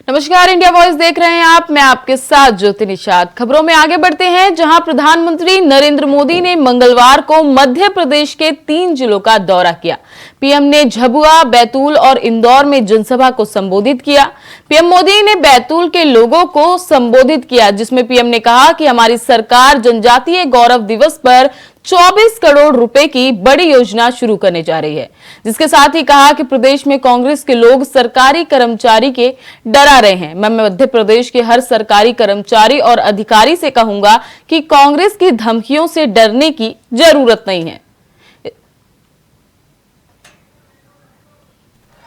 नमस्कार, India voice देख रहे हैं आप। मैं आपके साथ ज्योति निषाद। खबरों में आगे बढ़ते हैं, जहां प्रधानमंत्री नरेंद्र मोदी ने मंगलवार को मध्य प्रदेश के 3 जिलों का दौरा किया। पीएम ने झबुआ, बैतूल और इंदौर में जनसभा को संबोधित किया। पीएम मोदी ने बैतूल के लोगों को संबोधित किया, जिसमें पीएम ने कहा कि हमारी सरकार जनजातीय गौरव दिवस पर 24 करोड़ रुपए की बड़ी योजना शुरू करने जा रही है, जिसके साथ ही कहा कि प्रदेश में कांग्रेस के लोग सरकारी कर्मचारी के डरा रहे हैं। मैं मध्य प्रदेश के हर सरकारी कर्मचारी और अधिकारी से कहूंगा कि कांग्रेस की धमकियों से डरने की जरूरत नहीं है।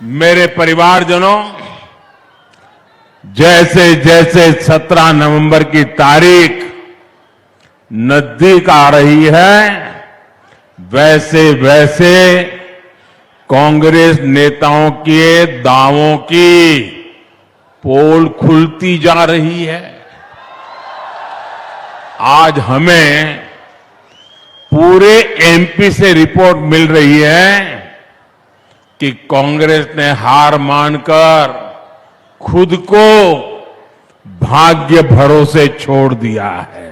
मेरे परिवारजनों, जैसे जैसे 17 नवंबर की तारीख नजदीक आ रही है, वैसे वैसे कांग्रेस नेताओं के दावों की पोल खुलती जा रही है। आज हमें पूरे एमपी से रिपोर्ट मिल रही है कि कांग्रेस ने हार मानकर खुद को भाग्य भरोसे छोड़ दिया है।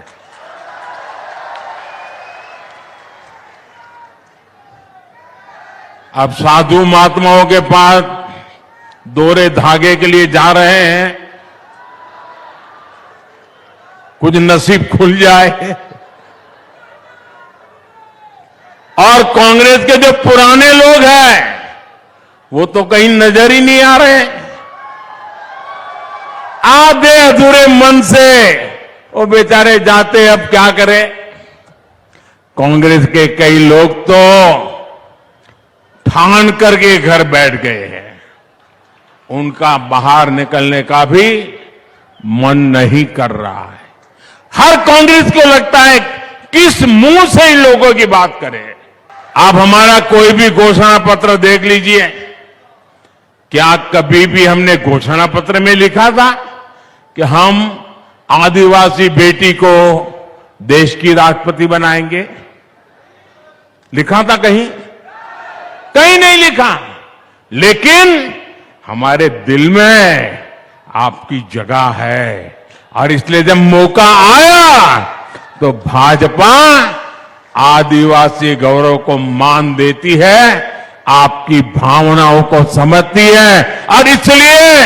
अब साधु महात्माओं के पास दोहरे धागे के लिए जा रहे हैं, कुछ नसीब खुल जाए। और कांग्रेस के जो पुराने लोग हैं वो तो कहीं नजर ही नहीं आ रहे। आधे अधूरे मन से वो बेचारे जाते, अब क्या करें। कांग्रेस के कई लोग तो ठान करके घर बैठ गए हैं, उनका बाहर निकलने का भी मन नहीं कर रहा है। हर कांग्रेस को लगता है किस मुंह से इन लोगों की बात करें। आप हमारा कोई भी घोषणा पत्र देख लीजिए, क्या कभी भी हमने घोषणा पत्र में लिखा था कि हम आदिवासी बेटी को देश की राष्ट्रपति बनाएंगे? लिखा था कहीं? कहीं नहीं लिखा। लेकिन हमारे दिल में आपकी जगह है, और इसलिए जब मौका आया तो भाजपा आदिवासी गौरव को मान देती है, आपकी भावनाओं को समझती है। और इसलिए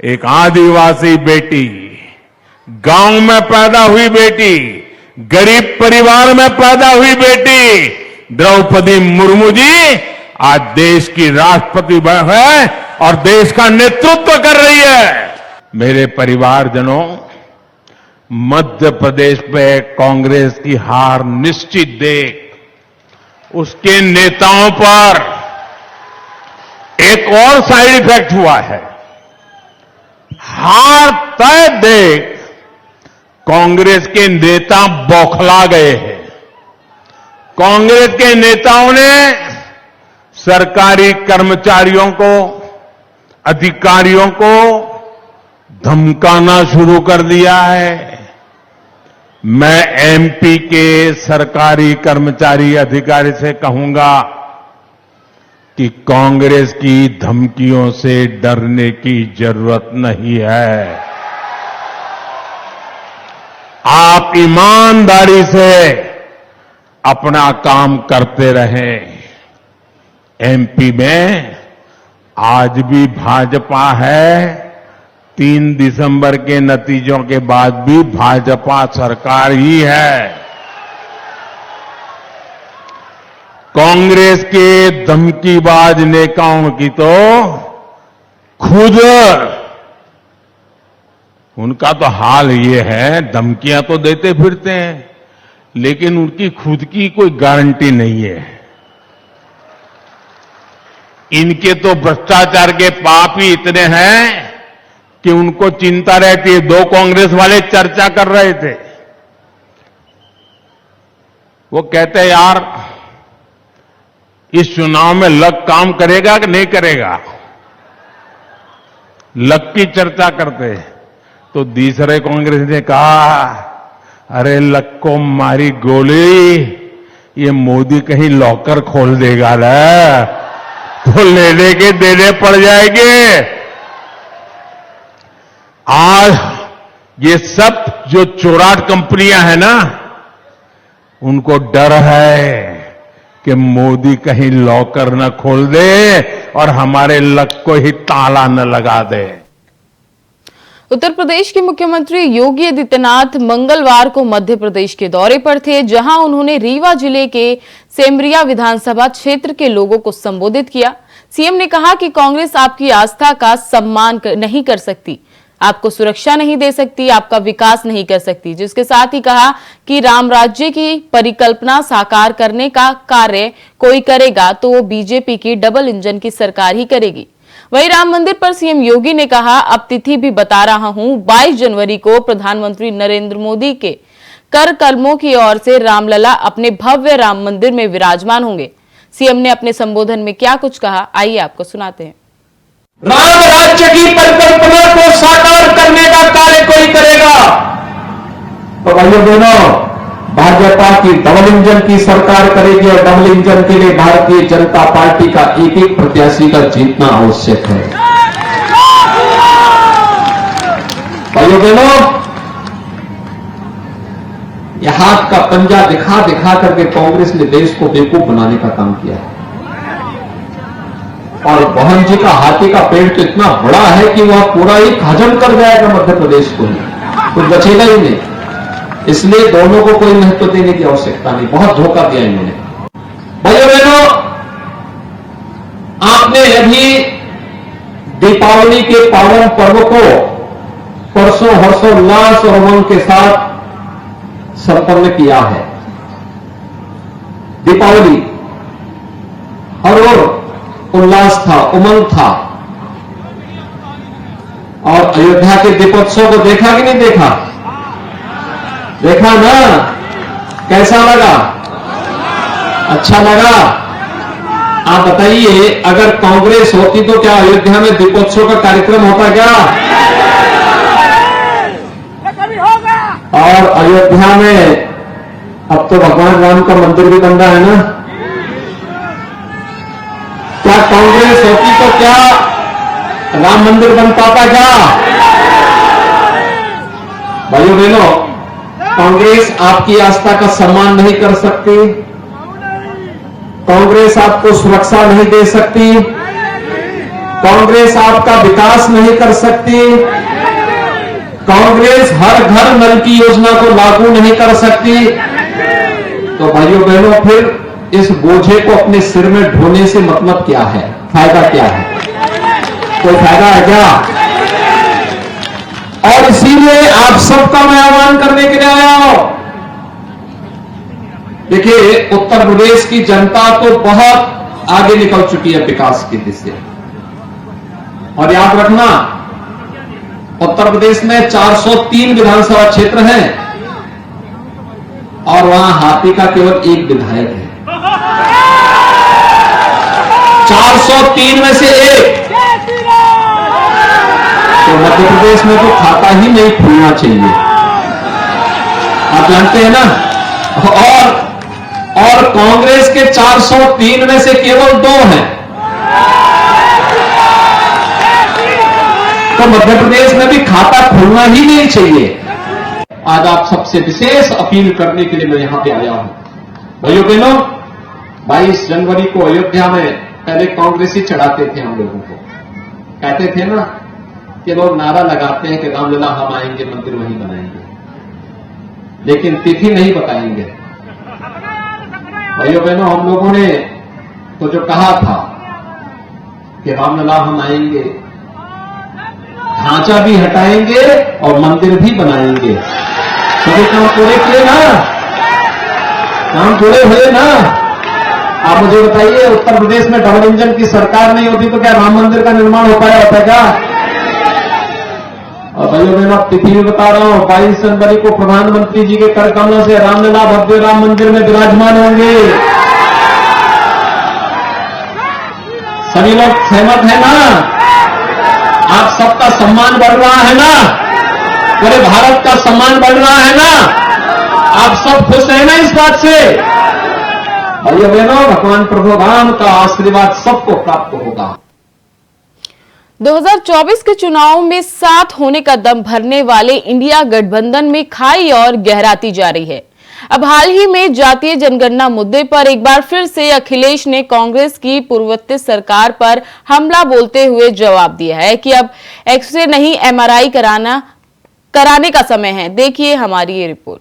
एक आदिवासी बेटी, गांव में पैदा हुई बेटी, गरीब परिवार में पैदा हुई बेटी द्रौपदी मुर्मू जी आज देश की राष्ट्रपति है और देश का नेतृत्व कर रही है। मेरे परिवारजनों, मध्य प्रदेश में कांग्रेस की हार निश्चित देख उसके नेताओं पर एक और साइड इफेक्ट हुआ है। हार तय देख कांग्रेस के नेता बौखला गए हैं। कांग्रेस के नेताओं ने सरकारी कर्मचारियों को, अधिकारियों को धमकाना शुरू कर दिया है। मैं एमपी के सरकारी कर्मचारी अधिकारी से कहूंगा कि कांग्रेस की धमकियों से डरने की जरूरत नहीं है। आप ईमानदारी से अपना काम करते रहें। एमपी में आज भी भाजपा है। 3 दिसंबर के नतीजों के बाद भी भाजपा सरकार ही है। कांग्रेस के धमकीबाज नेताओं की तो खुद उनका तो हाल ये है, धमकियां तो देते फिरते हैं, लेकिन उनकी खुद की कोई गारंटी नहीं है। इनके तो भ्रष्टाचार के पाप ही इतने हैं कि उनको चिंता रहती है। 2 कांग्रेस वाले चर्चा कर रहे थे, वो कहते हैं यार इस चुनाव में लक काम करेगा कि नहीं करेगा। लक की चर्चा करते, तो दूसरे कांग्रेस ने कहा अरे लक को मारी गोली, ये मोदी कहीं लॉकर खोल देगा ना तो लेने के देने पड़ जाएंगे। आज ये सब जो चोराट कंपनियां हैं ना, उनको डर है कि मोदी कहीं लॉकर न खोल दे और हमारे लक को ही ताला न लगा दे। उत्तर प्रदेश के मुख्यमंत्री योगी आदित्यनाथ मंगलवार को मध्य प्रदेश के दौरे पर थे, जहां उन्होंने रीवा जिले के सेमरिया विधानसभा क्षेत्र के लोगों को संबोधित किया। सीएम ने कहा कि कांग्रेस आपकी आस्था का सम्मान नहीं कर सकती, आपको सुरक्षा नहीं दे सकती, आपका विकास नहीं कर सकती। जिसके साथ ही कहा कि राम राज्य की परिकल्पना साकार करने का कार्य कोई करेगा तो वो बीजेपी की डबल इंजन की सरकार ही करेगी। वहीं राम मंदिर पर सीएम योगी ने कहा, अब तिथि भी बता रहा हूं, 22 जनवरी को प्रधानमंत्री नरेंद्र मोदी के कर कलमों की ओर से रामलला अपने भव्य राम मंदिर में विराजमान होंगे। सीएम ने अपने संबोधन में क्या कुछ कहा, आइए आपको सुनाते हैं। राम राज्य की परिकल्पना को साकार करने का कार्य कोई करेगा तो भाइयों बहनों, भाजपा की डबल इंजन की सरकार करेगी और डबल इंजन के लिए भारतीय जनता पार्टी का एक एक प्रत्याशी का जीतना आवश्यक है। भाइयों बहनों, यह हाथ का पंजा दिखा दिखा करके कांग्रेस ने देश को बेवकूफ बनाने का काम किया है। और बहन जी का हाथी का पेड़ तो इतना बड़ा है कि वह पूरा ही हजम कर जाएगा मध्य प्रदेश को ही, कुछ बचेगा ही नहीं। इसलिए दोनों को कोई महत्व देने की आवश्यकता नहीं, बहुत धोखा दिया इन्होंने। भाइयों बहनों, आपने अभी दीपावली के पावन पर्व को परसों हर्षोल्लास और उमंग के साथ संपन्न किया है। दीपावली हर ओर उल्लास था, उमंग था। और अयोध्या के दीपोत्सव को देखा कि नहीं देखा? देखा ना? कैसा लगा? अच्छा लगा? आप बताइए, अगर कांग्रेस होती तो क्या अयोध्या में दीपोत्सव का कार्यक्रम होता क्या? और अयोध्या में अब तो भगवान राम का मंदिर भी बन रहा है ना? क्या कांग्रेस होती तो क्या राम मंदिर बन पाता क्या? भाइयों बहनों, कांग्रेस आपकी आस्था का सम्मान नहीं कर सकती, कांग्रेस आपको सुरक्षा नहीं दे सकती, कांग्रेस आपका विकास नहीं कर सकती, कांग्रेस हर घर नल की योजना को लागू नहीं कर सकती। तो भाइयों बहनों, फिर इस बोझे को अपने सिर में ढोने से मतलब क्या है? फायदा क्या है? कोई फायदा है क्या? और इसीलिए आप सबका मैं आह्वान करने के लिए आया हूं। देखिए, उत्तर प्रदेश की जनता तो बहुत आगे निकल चुकी है विकास की दिशा। और याद रखना, उत्तर प्रदेश में 403 विधानसभा क्षेत्र हैं और वहां हाथी का केवल एक विधायक है। 403 में से एक। तो मध्य प्रदेश में तो खाता ही नहीं खुलना चाहिए, आप जानते हैं ना। और कांग्रेस के 403 में से केवल 2 हैं। तो मध्य प्रदेश में भी खाता खुलना ही नहीं चाहिए। आज आप सबसे विशेष अपील करने के लिए मैं यहां पे आया हूं। भाइयों बहनों, 22 जनवरी को अयोध्या में पहले कांग्रेसी चढ़ाते थे हम लोगों को, कहते थे ना कि लोग नारा लगाते हैं कि रामलला हम आएंगे, मंदिर वहीं बनाएंगे, लेकिन तिथि नहीं बताएंगे। भाइयों बहनों, हम लोगों ने तो जो कहा था कि रामलला हम आएंगे, ढांचा भी हटाएंगे और मंदिर भी बनाएंगे। सभी काम पूरे किए ना? काम पूरे हुए ना? आप मुझे बताइए, उत्तर प्रदेश में डबल इंजन की सरकार नहीं होती तो क्या राम मंदिर का निर्माण हो पाया होता क्या? और भाइयों बहनों, तिथि भी बता रहा हूं, 22 जनवरी को प्रधानमंत्री जी के कर कमलों से रामलला भव्य राम मंदिर में विराजमान होंगे। सभी लोग सहमत है ना? आप सबका सम्मान बढ़ रहा है ना? पूरे भारत का सम्मान बढ़ रहा है ना? आप सब खुश हैं ना इस बात से? भाइयों बहनों, भगवान प्रभु राम का आशीर्वाद सबको प्राप्त होगा। 2024 के चुनाव में साथ होने का दम भरने वाले इंडिया गठबंधन में खाई और गहराती जा रही है। अब हाल ही में जातीय जनगणना मुद्दे पर एक बार फिर से अखिलेश ने कांग्रेस की पूर्ववर्ती सरकार पर हमला बोलते हुए जवाब दिया है कि अब एक्सरे नहीं एमआरआई कराने का समय है। देखिए हमारी ये रिपोर्ट।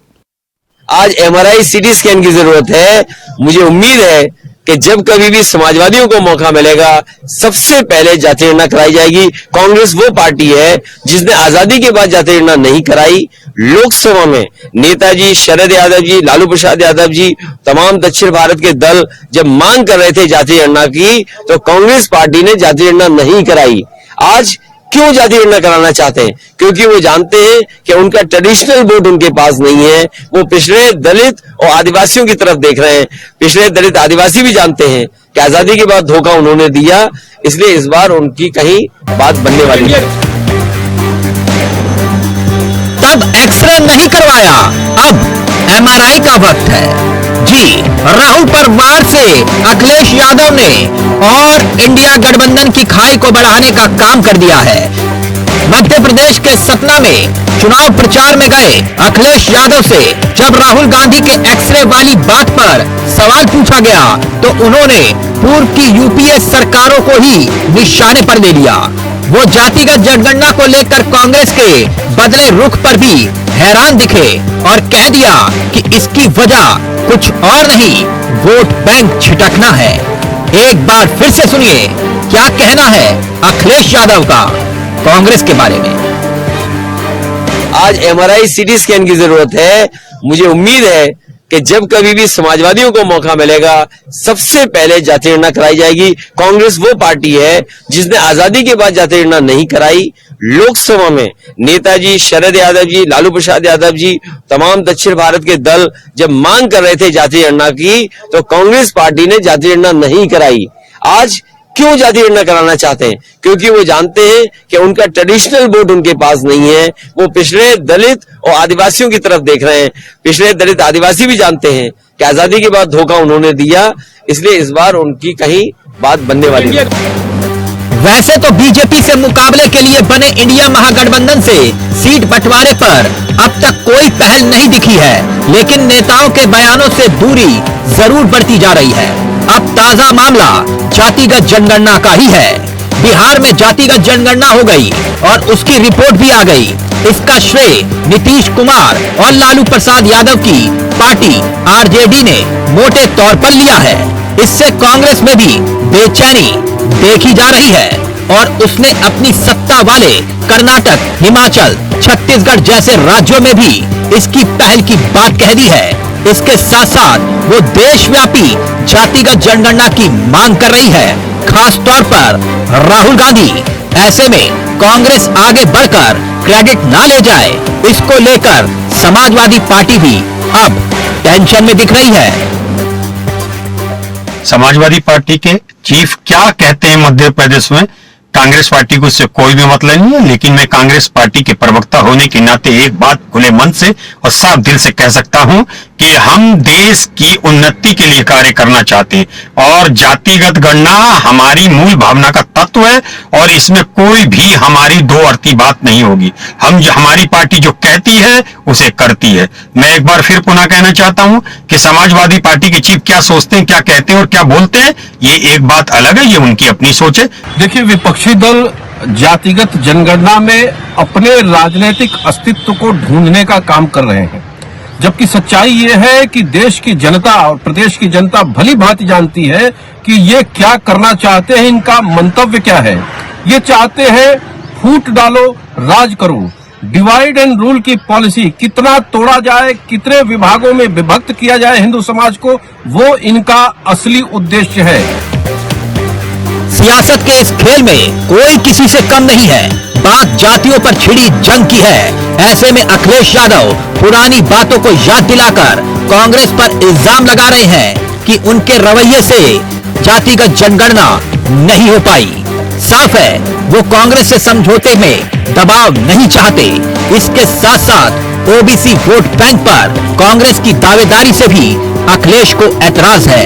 आज एमआरआई सीटी स्कैन की जरूरत है। मुझे उम्मीद है कि जब कभी भी समाजवादियों को मौका मिलेगा सबसे पहले जाति गणना कराई जाएगी। कांग्रेस वो पार्टी है जिसने आजादी के बाद जाति गणना नहीं कराई। लोकसभा में नेताजी शरद यादव जी, लालू प्रसाद यादव जी, तमाम दक्षिण भारत के दल जब मांग कर रहे थे जाति गणना की, तो कांग्रेस पार्टी ने जाति गणना नहीं कराई। आज क्यों जाति गणना कराना चाहते हैं? क्योंकि वो जानते हैं कि उनका ट्रेडिशनल वोट उनके पास नहीं है। वो पिछड़े दलित और आदिवासियों की तरफ देख रहे हैं। पिछड़े दलित आदिवासी भी जानते हैं कि आजादी के बाद धोखा उन्होंने दिया, इसलिए इस बार उनकी कहीं बात बनने वाली है। तब एक्सरे नहीं करवाया, अब एमआरआई का वक्त है। जी, राहुल पर वार से अखिलेश यादव ने और इंडिया गठबंधन की खाई को बढ़ाने का काम कर दिया है। मध्य प्रदेश के सतना में चुनाव प्रचार में गए अखिलेश यादव से जब राहुल गांधी के एक्सरे वाली बात पर सवाल पूछा गया तो उन्होंने पूर्व की यूपीए सरकारों को ही निशाने पर ले लिया। वो जातिगत जनगणना को लेकर कांग्रेस के बदले रुख पर भी हैरान दिखे और कह दिया कि इसकी वजह कुछ और नहीं, वोट बैंक छिटकना है। एक बार फिर से सुनिए क्या कहना है अखिलेश यादव का कांग्रेस के बारे में। आज एमआरआई सीटी स्कैन की जरूरत है। मुझे उम्मीद है कि जब कभी भी समाजवादियों को मौका मिलेगा सबसे पहले जाति गणना कराई जाएगी। कांग्रेस वो पार्टी है जिसने आजादी के बाद जाति गणना नहीं कराई। लोकसभा में नेताजी शरद यादव जी, लालू प्रसाद यादव जी, तमाम दक्षिण भारत के दल जब मांग कर रहे थे जाति गणना की, तो कांग्रेस पार्टी ने जाति गणना नहीं कराई। आज क्यों जाति गणना कराना चाहते हैं? क्योंकि वो जानते हैं कि उनका ट्रेडिशनल वोट उनके पास नहीं है। वो पिछड़े दलित और आदिवासियों की तरफ देख रहे हैं। पिछड़े दलित आदिवासी भी जानते हैं कि आजादी के बाद धोखा उन्होंने दिया, इसलिए इस बार उनकी कहीं बात बनने वाली है। वैसे तो बीजेपी से मुकाबले के लिए बने इंडिया महागठबंधन से सीट बंटवारे पर अब तक कोई पहल नहीं दिखी है, लेकिन नेताओं के बयानों से दूरी जरूर बढ़ती जा रही है। अब ताजा मामला जातिगत जनगणना का ही है। बिहार में जातिगत जनगणना हो गई और उसकी रिपोर्ट भी आ गई। इसका श्रेय नीतीश कुमार और लालू प्रसाद यादव की पार्टी आरजेडी ने मोटे तौर पर लिया है। इससे कांग्रेस में भी बेचैनी देखी जा रही है और उसने अपनी सत्ता वाले कर्नाटक, हिमाचल, छत्तीसगढ़ जैसे राज्यों में भी इसकी पहल की बात कह दी है। इसके साथ साथ वो देशव्यापी जातिगत जनगणना की मांग कर रही है, खास तौर पर राहुल गांधी। ऐसे में कांग्रेस आगे बढ़कर क्रेडिट ना ले जाए, इसको लेकर समाजवादी पार्टी भी अब टेंशन में दिख रही है। समाजवादी पार्टी के चीफ क्या कहते हैं मध्य प्रदेश में, कांग्रेस पार्टी को इससे कोई भी मतलब नहीं है, लेकिन मैं कांग्रेस पार्टी के प्रवक्ता होने के नाते एक बात खुले मन से और साफ दिल से कह सकता हूं कि हम देश की उन्नति के लिए कार्य करना चाहते हैं और जातिगत गणना हमारी मूल भावना का तत्व है और इसमें कोई भी हमारी दो अर्थी बात नहीं होगी। हमारी पार्टी जो कहती है उसे करती है। मैं एक बार फिर पुनः कहना चाहता हूं कि समाजवादी पार्टी के चीफ क्या सोचते हैं, क्या कहते हैं और क्या बोलते हैं, ये एक बात अलग है, ये उनकी अपनी सोच है। देखिए, विपक्षी दल जातिगत जनगणना में अपने राजनीतिक अस्तित्व को ढूंढने का काम कर रहे हैं, जबकि सच्चाई ये है कि देश की जनता और प्रदेश की जनता भली भांति जानती है कि ये क्या करना चाहते हैं, इनका मंतव्य क्या है। ये चाहते हैं फूट डालो, राज करो, डिवाइड एंड रूल की पॉलिसी कितना तोड़ा जाए, कितने विभागों में विभक्त किया जाए हिंदू समाज को, वो इनका असली उद्देश्य है। सियासत के इस खेल में कोई किसी से कम नहीं है। बात जातियों पर छिड़ी जंग की है। ऐसे में अखिलेश यादव पुरानी बातों को याद दिलाकर कांग्रेस पर इल्जाम लगा रहे हैं कि उनके रवैये से जातिगत जनगणना नहीं हो पाई। साफ है वो कांग्रेस से समझौते में दबाव नहीं चाहते। इसके साथ साथ ओबीसी वोट बैंक पर कांग्रेस की दावेदारी से भी अखिलेश को ऐतराज है।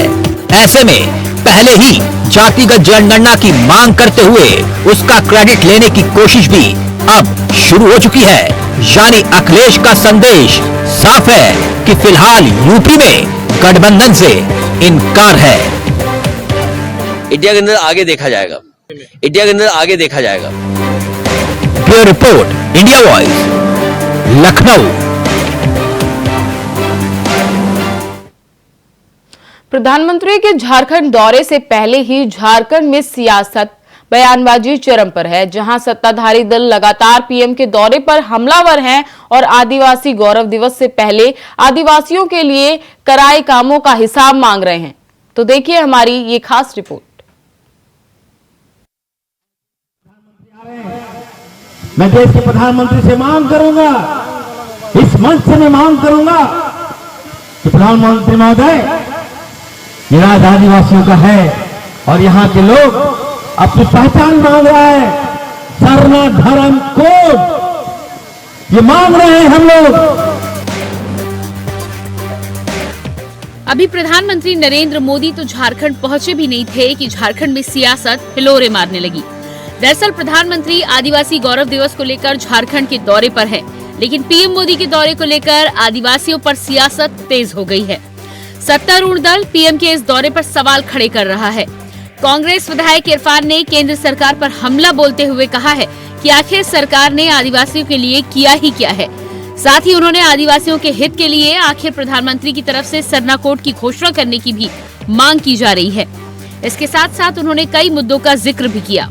ऐसे में पहले ही जातिगत जनगणना की मांग करते हुए उसका क्रेडिट लेने की कोशिश भी अब शुरू हो चुकी है। यानी अखिलेश का संदेश साफ है कि फिलहाल यूपी में गठबंधन से इनकार है। इंडिया के अंदर आगे देखा जाएगा, इंडिया के अंदर आगे देखा जाएगा। Bureau report, India voice, Lucknow. प्रधानमंत्री के झारखंड दौरे से पहले ही झारखंड में सियासत बयानबाजी चरम पर है, जहां सत्ताधारी दल लगातार पीएम के दौरे पर हमलावर हैं और आदिवासी गौरव दिवस से पहले आदिवासियों के लिए कराए कामों का हिसाब मांग रहे हैं। तो देखिए हमारी ये खास रिपोर्ट। मैं देश के प्रधानमंत्री से मांग करूंगा, इस मंच से मैं मांग करूंगा कि प्रधानमंत्री महोदय, ये राज आदिवासियों का है और यहाँ के लोग अपनी पहचान मांग रहा है। सरना धर्म कोड ये मांग रहे हैं हम लोग। अभी प्रधानमंत्री नरेंद्र मोदी तो झारखंड पहुंचे भी नहीं थे कि झारखंड में सियासत हिलोरे मारने लगी। दरअसल प्रधानमंत्री आदिवासी गौरव दिवस को लेकर झारखंड के दौरे पर है, लेकिन पीएम मोदी के दौरे को लेकर आदिवासियों पर सियासत तेज हो गई है। सत्तारूढ़ दल पीएम के इस दौरे पर सवाल खड़े कर रहा है। कांग्रेस विधायक इरफान ने केंद्र सरकार पर हमला बोलते हुए कहा है कि आखिर सरकार ने आदिवासियों के लिए किया ही क्या है। साथ ही उन्होंने आदिवासियों के हित के लिए आखिर प्रधानमंत्री की तरफ से सरना कोड की घोषणा करने की भी मांग की जा रही है। इसके साथ साथ उन्होंने कई मुद्दों का जिक्र भी किया।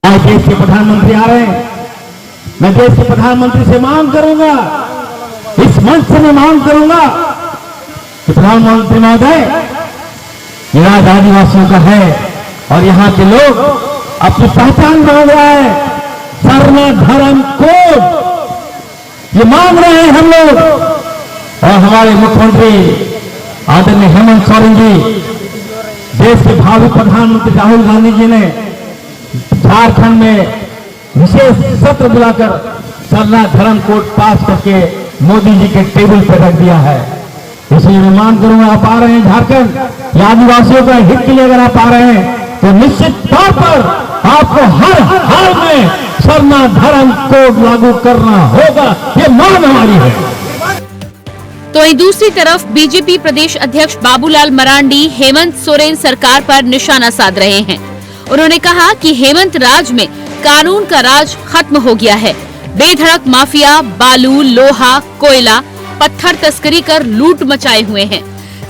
आज देश के प्रधानमंत्री आ रहे हैं, मैं देश के प्रधानमंत्री से मांग करूंगा, इस मंच से मैं मांग करूंगा कि प्रधानमंत्री महोदय, ये राज आदिवासियों का है और यहाँ के लोग अपनी पहचान मांग रहा है। सरना धर्म कोड ये मांग रहे हैं हम लोग। और हमारे मुख्यमंत्री आदरणीय हेमंत सोरेन जी, देश के भावी प्रधानमंत्री राहुल गांधी जी ने झारखंड में विशेष सत्र बुलाकर सरना धर्म कोड पास करके मोदी जी के टेबल पर रख दिया है। इसलिए मैं मांग करूंगा, आप आ रहे हैं झारखंड, या आदिवासियों का हित के लिए अगर आप आ रहे हैं तो निश्चित तौर पर आपको हर हाल में सरना धर्म कोड लागू करना होगा, ये मांग हमारी है। तो वहीं दूसरी तरफ बीजेपी प्रदेश अध्यक्ष बाबूलाल मरांडी हेमंत सोरेन सरकार पर निशाना साध रहे हैं। उन्होंने कहा कि हेमंत राज में कानून का राज खत्म हो गया है। बेधड़क माफिया बालू, लोहा, कोयला, पत्थर तस्करी कर लूट मचाए हुए हैं।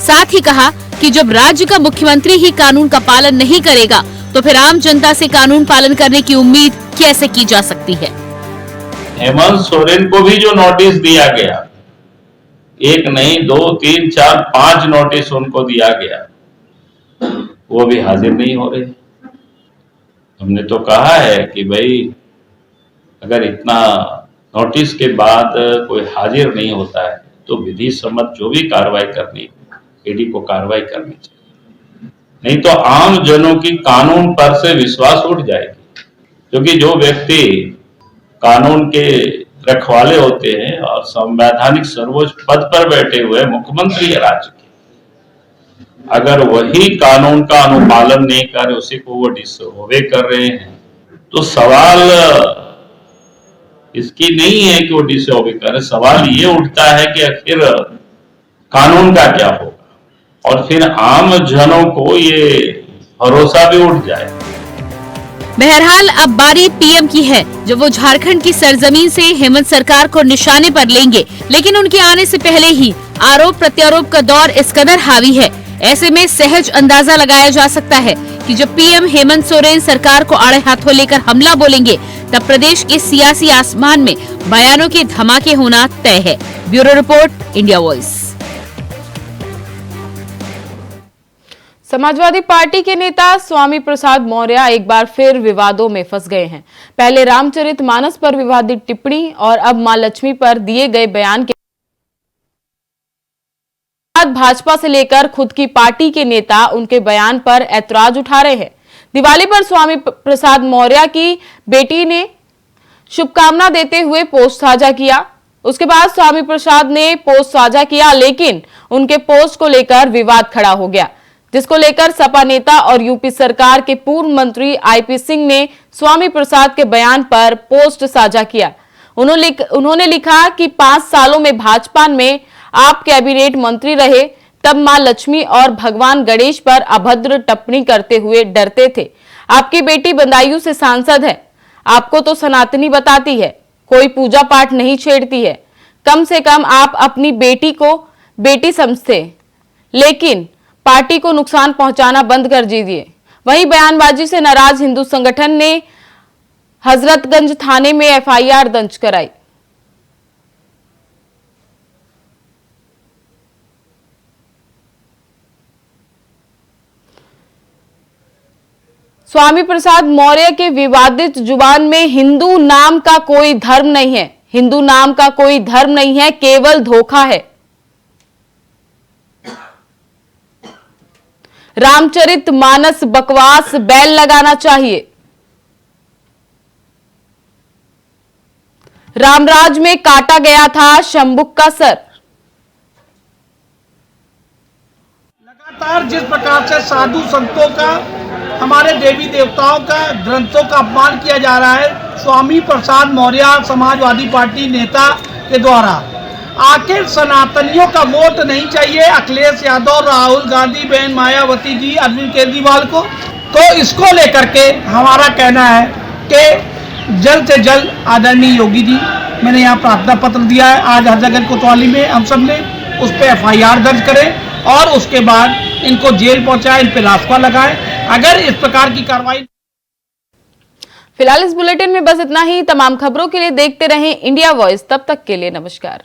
साथ ही कहा कि जब राज्य का मुख्यमंत्री ही कानून का पालन नहीं करेगा तो फिर आम जनता से कानून पालन करने की उम्मीद कैसे की जा सकती है। हेमंत सोरेन को भी जो नोटिस दिया गया, एक नहीं 2, 3, 4, 5 नोटिस उनको दिया गया, वो भी हाजिर नहीं हो रहे। हमने तो कहा है कि भाई अगर इतना नोटिस के बाद कोई हाजिर नहीं होता है तो विधि सम्मत जो भी कार्रवाई करनी, ईडी को कार्रवाई करनी चाहिए, नहीं तो आम जनों की कानून पर से विश्वास उठ जाएगी। क्योंकि जो व्यक्ति कानून के रखवाले होते हैं और संवैधानिक सर्वोच्च पद पर बैठे हुए मुख्यमंत्री है राज्य के, अगर वही कानून का अनुपालन नहीं कर उसी को वो डिसओबे कर रहे हैं तो सवाल इसकी नहीं है कि वो डिसओबे करे। सवाल ये उठता है कि आखिर कानून का क्या होगा और फिर आम जनों को ये भरोसा भी उठ जाए। बहरहाल अब बारी पीएम की है, जब वो झारखंड की सरजमीन से हेमंत सरकार को निशाने पर लेंगे। लेकिन उनके आने से पहले ही आरोप प्रत्यारोप का दौर इस कदर हावी है, ऐसे में सहज अंदाजा लगाया जा सकता है कि जब पीएम हेमंत सोरेन सरकार को आड़े हाथों लेकर हमला बोलेंगे तब प्रदेश के सियासी आसमान में बयानों के धमाके होना तय है। Bureau report, India voice. Samajwadi party के नेता स्वामी प्रसाद मौर्य एक बार फिर विवादों में फंस गए हैं। पहले रामचरितमानस पर विवादित टिप्पणी और अब मां लक्ष्मी पर दिए गए बयान के बाद भाजपा से लेकर खुद की पार्टी के नेता उनके बयान पर ऐतराज उठा रहे हैं। दिवाली पर स्वामी प्रसाद मौर्य की बेटी ने शुभकामना देते हुए पोस्ट साझा किया। उसके बाद स्वामी प्रसाद ने पोस्ट साझा किया, लेकिन उनके पोस्ट को लेकर विवाद खड़ा हो गया, जिसको लेकर सपा नेता और यूपी सरकार के पूर्व मंत्री आईपी सिंह ने स्वामी प्रसाद के बयान पर पोस्ट साझा किया। उन्होंने लिखा कि 5 सालों में भाजपा में आप कैबिनेट मंत्री रहे, तब मां लक्ष्मी और भगवान गणेश पर अभद्र टिप्पणी करते हुए डरते थे। आपकी बेटी बदायूं से सांसद है, आपको तो सनातनी बताती है, कोई पूजा पाठ नहीं छेड़ती है। कम से कम आप अपनी बेटी को बेटी समझते, लेकिन पार्टी को नुकसान पहुंचाना बंद कर दीजिए। वहीं बयानबाजी से नाराज हिंदू संगठन ने हजरतगंज थाने में एफआईआर दर्ज कराई। स्वामी प्रसाद मौर्य के विवादित जुबान में हिंदू नाम का कोई धर्म नहीं है, हिंदू नाम का कोई धर्म नहीं है, केवल धोखा है। रामचरित मानस बकवास, बैल लगाना चाहिए। रामराज में काटा गया था शंबुक का सर। लगातार जिस प्रकार से साधु संतों का, हमारे देवी देवताओं का, ग्रंथों का अपमान किया जा रहा है स्वामी प्रसाद मौर्य समाजवादी पार्टी नेता के द्वारा, आखिर सनातनियों का वोट नहीं चाहिए अखिलेश यादव, राहुल गांधी, बहन मायावती जी, अरविंद केजरीवाल को? तो इसको लेकर के हमारा कहना है कि जल्द से जल्द आदरणीय योगी जी, मैंने यहाँ प्रार्थना पत्र दिया है, आज हजरतगंज कोतवाली में हम सब ने उस पर एफआईआर दर्ज करें और उसके बाद इनको जेल पहुंचाएं, इन पर रास्ता लगाएं। अगर इस प्रकार की कार्रवाई। फिलहाल इस बुलेटिन में बस इतना ही। तमाम खबरों के लिए देखते रहें इंडिया वॉइस। तब तक के लिए नमस्कार।